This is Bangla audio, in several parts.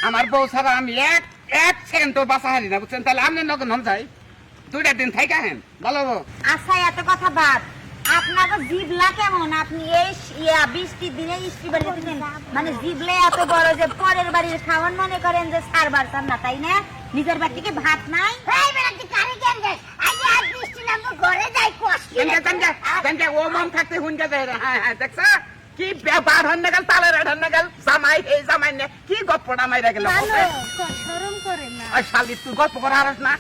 আমার বউ ছাড়া আমি এক সেকেন্ডও বাসা হারি না বুঝছেন। তাহলে আপনি নগদ হন যাই 2টা দিন থাইকা হেন ভালো। আচ্ছা এত কথা বাদ, আপনার জিবলা কেমন? আপনি এই বৃষ্টির দিনে ইস্ত্রি বাড়ি দিতেন, মানে জিবলে এত বড় যে পরের বাড়ির খাওয়ান মনে করেন যে সারবার চান না, তাই না? নিজের বাড়িতে ভাত নাই? ও মন থাকতে হুনকা যায়। হ্যাঁ হ্যাঁ দেখছ কি ব্যাপার হন না গেল, তালের হন না গেল, জামাই এই জামাই নে কি গপ্পটা মাইরা গেল। শরম করে না? আর শালি তুই গপ্প করা হারস না,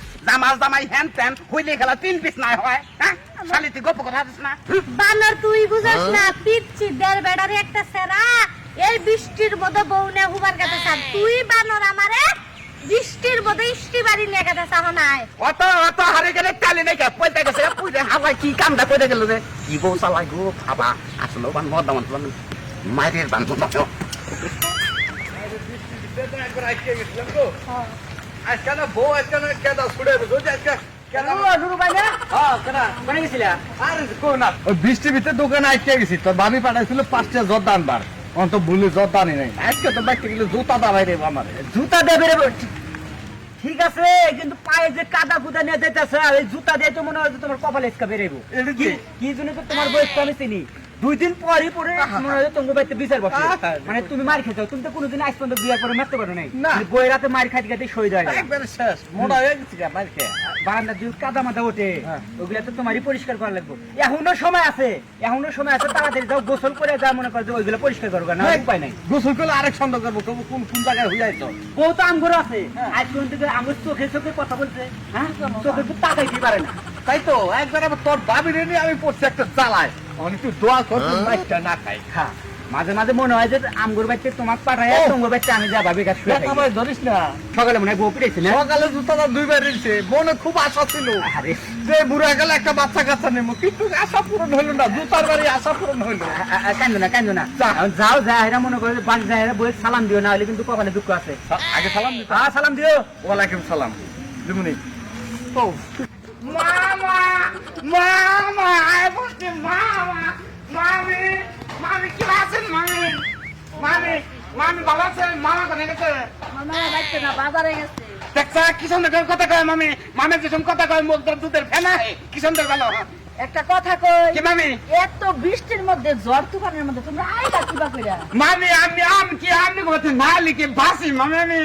জামাই হ্যান ত্যান হইলে খেলা 3 পিস নাই হয়। হ্যাঁ শালি তুই গপ্প করা হারস না। বানর তুই বুঝাস না, পিচ্ছি দের বেড়ারে একটা সেরা এই বৃষ্টির মধ্যে বউ নে হুবার কাছে চান, তুই বানর আমারে বৃষ্টির মধ্যে ইস্ত্রি বাড়ি নিয়ে গেছে চাহ নাই। অত হারে গেলে কালি নাই কে পয়সা গেছে পুজে হাওয়ায় কি কামটা করে গেল রে। কি বউ চালাই গো খাবা আসলে বান মদামান মায়ের বান আজকাল বউ আজকাল কেদা ছুড়ে বুঝো আজকাল বৃষ্টির ভিতরে দোকানে আটকে গেছি, তোর ভাবি পাঠাইছিল 5টা জর্দা আনবার, অন্ত ভুলে জর্দা আনি নাই। আজকে তো বাইতে গেলে জুতা দাবাই রে আমার, জুতা দেবে রে। ঠিক আছে, কিন্তু পায়ে যে কাদা কুদা নিয়ে যেতেছে আর এই জুতা দিয়ে তো মনে হয় যে তোমার কপালে ইসকা বেরেবো। কি জন্য তো তোমার বয়স তো আমি চিনি, 2 দিন পরই পরে মনে হয় তোমার বাড়িতে বিচার বসে, মানে তুমি মার খেতে তুমি তো কোনোদিন আজ পর্যন্ত বিয়ে করে মারতে পারো নাই, বই রাতে মার খাইতে খাইতে শহীদ হয় একবারে শেষ মোটা হয়ে গেছি মার খেয়ে। বারান্দা যদি কাদা মাথা ওঠে ওগুলা তো তোমারই পরিষ্কার করা লাগবে। এখনো সময় আছে, তাড়াতাড়ি যাও, গোসল করে যা মনে করো যে ওইগুলো পরিষ্কার করবো না, উপায় নাই। গোসল করলে আরেক সন্দেহ করবো, তবু কোন কোন জায়গায় হয়ে যাইতো। বউ তো আঙ্গুর আছে, আজ পর্যন্ত আঙ্গুর চোখে কথা বলছে, হ্যাঁ চোখে তো তাকাইতে পারে না। তাই তো একবার আবার তোর ভাবি রে নিয়ে আমি পড়ছি একটা চালায়, অনেক তুই দোয়া কর মাইকটা না খাই। হ্যাঁ মাঝে মাঝে মনে হয় যে আমগুর বাচ্চা তোমাকে পাঠায়, তোমার বাচ্চা আমি যা ভাবি কাছে ধরিস না। সকালে মনে হয় বউ পিড়েছি না, সকালে জুতাটা 2বার দিচ্ছে, মনে খুব আশা ছিল যে বুড়া গেলে একটা বাচ্চা কাচ্চা নেবো, কিন্তু আশা পূরণ হইলো না, জুতার বাড়ি আশা পূরণ হইলো। কান্দো না যাও যা এরা মনে করে বাড়ি যায় বই সালাম দিও, না হলে কিন্তু কপালে দুঃখ আছে। আগে সালাম দিতে। হ্যাঁ সালাম দিও। ওয়ালাইকুম সালাম দিমুনি। ও মামা মামা আয় বলতে মামা মামি কি আছেন মামি ভালো আছেন? মামা কোনে গেছে? মামা বাইতে না, বাজারে গেছে। দেখছা কি সুন্দর কথা কয় মামি যেসব কথা কয় মুখ দুধের ফেনা কি সুন্দর ভালো। একটা কথা কই কি মামি? এত বৃষ্টির মধ্যে ঝড় তুফানের মধ্যে তোমরা আইবা কিবা কইরা? মামি আমি বলতে না লিখে বাসি মামি, আমি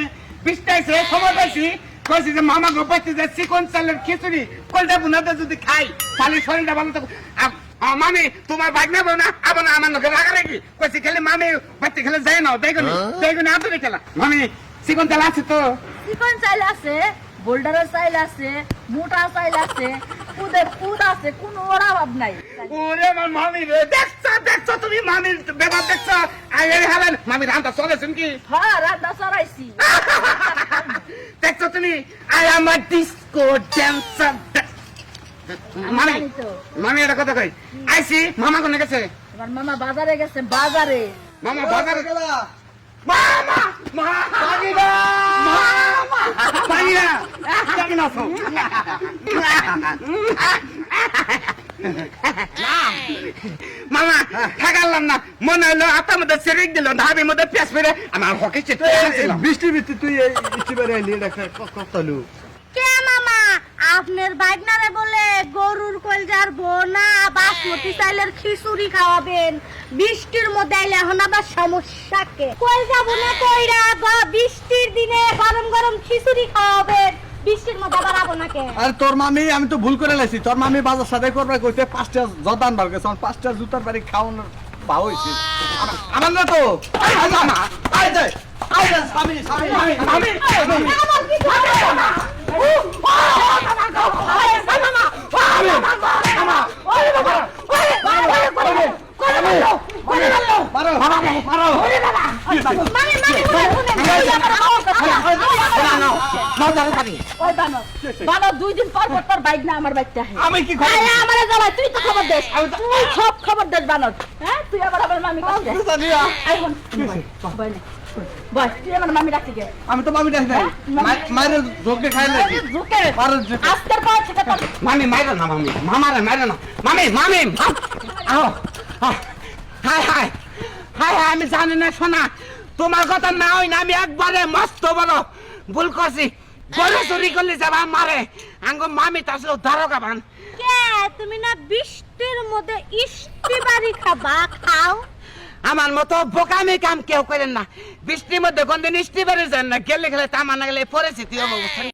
বৃষ্টাইছে খবর পাইছি, কইছি যে মামা গোপাইতে যে চিকন চালের খিচুড়ি কলটা বুনাতে যদি খাই তাহলে শরীরটা ভালো থাকবে। মামি তোমার বাইক নেবো না আবার আমার লোকের রাখা নাকি? কইছি খেলে মামি বাচ্চা খেলে যায় না, দেখুন আপনি খেলা মামি চিকন চাল আছে তো? চিকন চাইল আছে, বোল্ডারের চাইল আছে, মোটা চাইল আছে, পুদ আছে, কোনো অভাব নাই। ওরে আমার মামি রে, দেখছো তুমি মামির ব্যাপার দেখছো? হাবেন মামি রান্না চলেছেন কি? হ্যাঁ রান্না চড়াইছি। দেখছো তুমি I am a disco dancer. মামি একটা কথা কই, আইসি মামা কোনে গেছে? আমার মামা বাজারে গেছে, বাজারে। মামা বাজারে গেলা? মামা মাগিরা কেমন আছো? মামা থাকালাম না, মনে হলো আপনার মধ্যে সেরিক দিল, ধাবির মধ্যে পেঁচ ফেরে আমার হকি চিত্র। বৃষ্টির ভিতরে তুই একেবারে এলি কথা লু কে মামা আপনার বাইকনারে বলে গরুর কলজার বোনা বাসমতি চাইলের খিচুড়ি খাওয়াবেন, বৃষ্টির মধ্যে আইলে এখন আবার সমস্যা কে? কলজা বোনা কইরা বা বৃষ্টির দিনে গরম গরম খিচুড়ি খাওয়াবেন, বৃষ্টির মধ্যে আবার আপনাকে? আর তোর মামি আমি তো ভুল করে লাইছি, তোর মামি বাজার সাথে করবে কইতে 5টা জর্দান বার গেছে, 5টা জুতার বাড়ি খাওয়ানোর ভাও হইছে আমার না তো। মামা আই দে স্বামী দুই দিন পর তোর বাইক না আমার বাইকটা। আমি কি আমার জ্বালা, তুই তো খবর দেস, তুই সব খবর দেস বানর। হ্যাঁ তুই আবার আমার মামি মামি ডাকতে গে? আমি তো মামি ডাকি নাই, মায়ের ঝোঁকে খাই নাকি আজকের পর মামি মাইরা না, মামি মামারে মাইরা না, মামি হাই আমি জানি না শোনা, তোমার কথা না হয় না, আমি একবারে মস্ত বড় ভুল করছি। গরু চুরি করলে যাবা মারে, আঙ্গ মামি তার সাথে দারোগা বান। কে তুমি না বৃষ্টির মধ্যে ইষ্টি বাড়ি খাবা, খাও। আমার মতো বোকামি কাম কেউ করেন না। বৃষ্টির মধ্যে কোনদিন ইষ্টি বেড়ে যান না, গেলে গেলে তামা না গেলে পরিস্থিতি হবে।